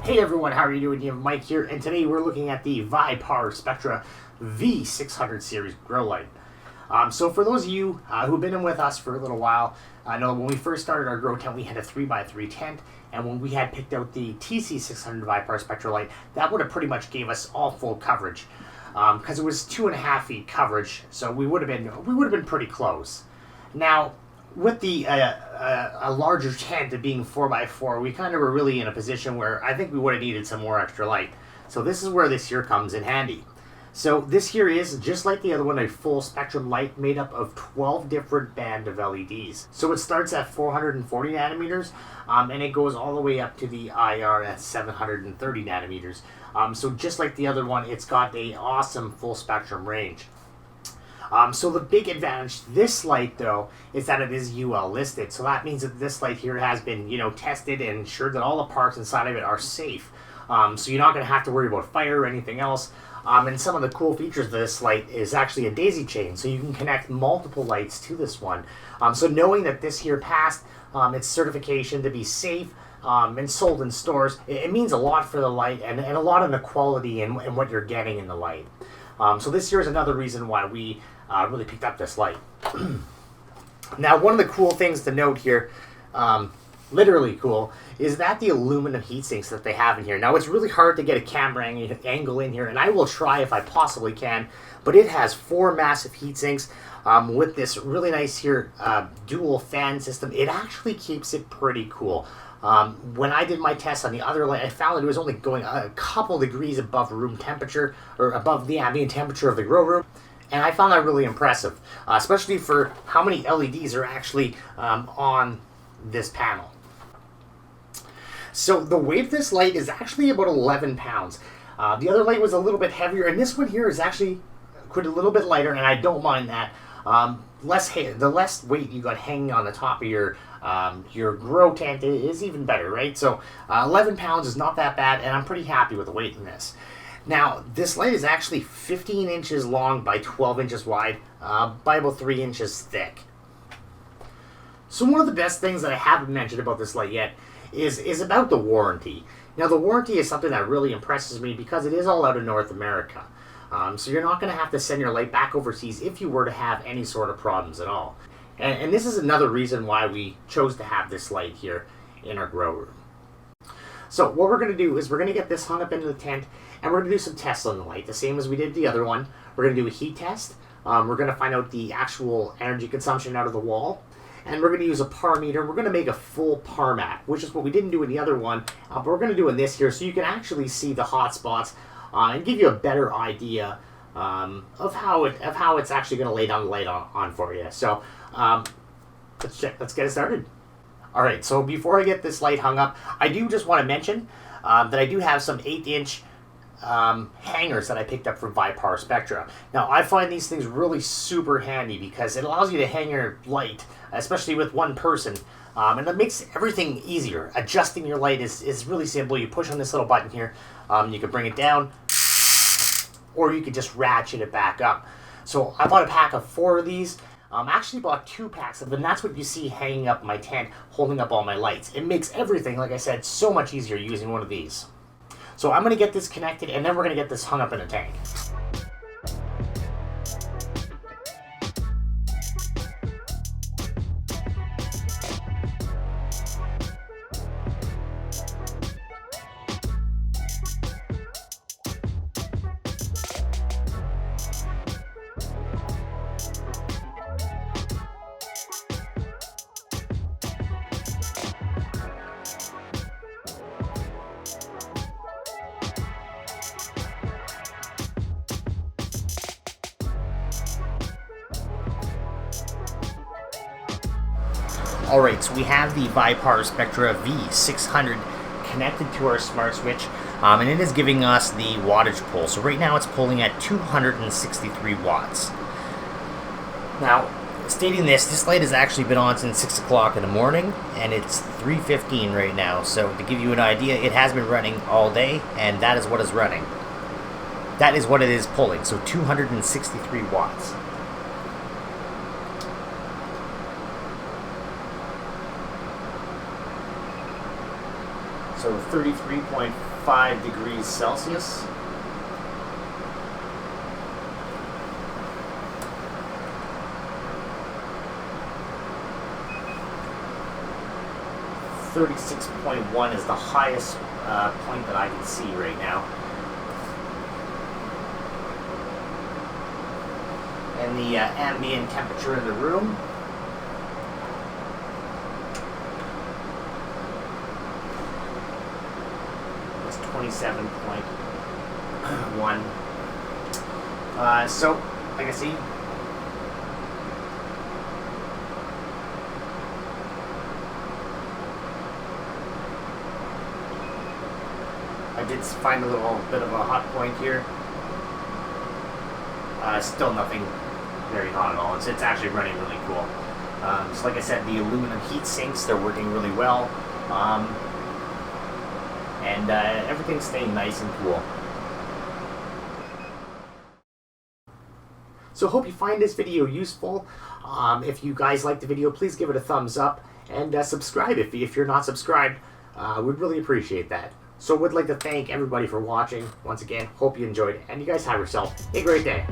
Hey everyone, how are you doing? You have Mike here, and today we're looking at the VIPARSPECTRA V600 series grow light. So for those of you who've been in with us for a little while, I know when we first started our grow tent, we had a 3x3 tent, and when we had picked out the TC 600 VIPARSPECTRA light, that would have pretty much gave us all full coverage, because it was 2.5 feet coverage, so we would have been pretty close. Now, with the a larger tent of being 4x4, we kind of were really in a position where I think we would have needed some more extra light. So this is where this here comes in handy. So this here is, just like the other one, a full spectrum light made up of 12 different band of LEDs. So it starts at 440 nanometers, and it goes all the way up to the IR at 730 nanometers. So just like the other one, it's got an awesome full spectrum range. So the big advantage to this light, though, is that it is UL listed. So that means that this light here has been, tested and ensured that all the parts inside of it are safe. So you're not going to have to worry about fire or anything else. And some of the cool features of this light is actually a daisy chain, so you can connect multiple lights to this one. So knowing that this here passed its certification to be safe and sold in stores, it means a lot for the light and a lot in the quality and what you're getting in the light. So this here is another reason why we really picked up this light. Now, one of the cool things to note here, literally cool, is that the aluminum heat sinks that they have in here. Now, it's really hard to get a camera angle in here, and I will try if I possibly can, but it has 4 massive heat sinks with this really nice here dual fan system. It actually keeps it pretty cool. When I did my test on the other light, I found that it was only going a couple degrees above room temperature, or above the ambient temperature of the grow room. And I found that really impressive, especially for how many LEDs are actually on this panel. So the weight of this light is actually about 11 pounds. The other light was a little bit heavier, and this one here is actually quite a little bit lighter, and I don't mind that. The less weight you got hanging on the top of your grow tent is even better, right? So 11 pounds is not that bad, and I'm pretty happy with the weight in this. Now, this light is actually 15 inches long by 12 inches wide, by about 3 inches thick. So one of the best things that I haven't mentioned about this light yet is about the warranty. Now, the warranty is something that really impresses me because it is all out of North America. So you're not going to have to send your light back overseas if you were to have any sort of problems at all. And this is another reason why we chose to have this light here in our grow room. So what we're going to do is we're going to get this hung up into the tent, and we're going to do some tests on the light, the same as we did the other one. We're going to do a heat test. We're going to find out the actual energy consumption out of the wall. And we're going to use a par meter. We're going to make a full par map, which is what we didn't do in the other one. But we're going to do in this here, so you can actually see the hot spots and give you a better idea of how it's actually going to lay down the light on for you. So let's get it started. All right, so before I get this light hung up, I do just want to mention that I do have some 8-inch hangers that I picked up from ViparSpectra. Now, I find these things really super handy because it allows you to hang your light, especially with one person, and it makes everything easier. Adjusting your light is really simple. You push on this little button here, you can bring it down, or you could just ratchet it back up. So I bought a pack of 4 of these. Actually bought 2 packs of them. That's what you see hanging up my tent, holding up all my lights. It makes everything, like I said, so much easier using one of these. So I'm going to get this connected, and then we're going to get this hung up in a tank. Alright, so we have the ViparSpectra V600 connected to our smart switch, and it is giving us the wattage pull. So right now it's pulling at 263 watts. Now, stating this light has actually been on since 6 o'clock in the morning, and it's 3:15 right now. So to give you an idea, it has been running all day, and that is what is running. That is what it is pulling, so 263 watts. So 33.5 degrees Celsius. .1 is the highest point that I can see right now. And the ambient temperature in the room. Is 27.1. So, like I see, I did find a little bit of a hot point here. Still nothing very hot at all. It's actually running really cool. So like I said, the aluminum heat sinks, they're working really well. And everything's staying nice and cool. So hope you find this video useful. If you guys like the video, please give it a thumbs up. And subscribe if you're not subscribed. We'd really appreciate that. So would like to thank everybody for watching. Once again, hope you enjoyed it. And you guys have yourself a great day.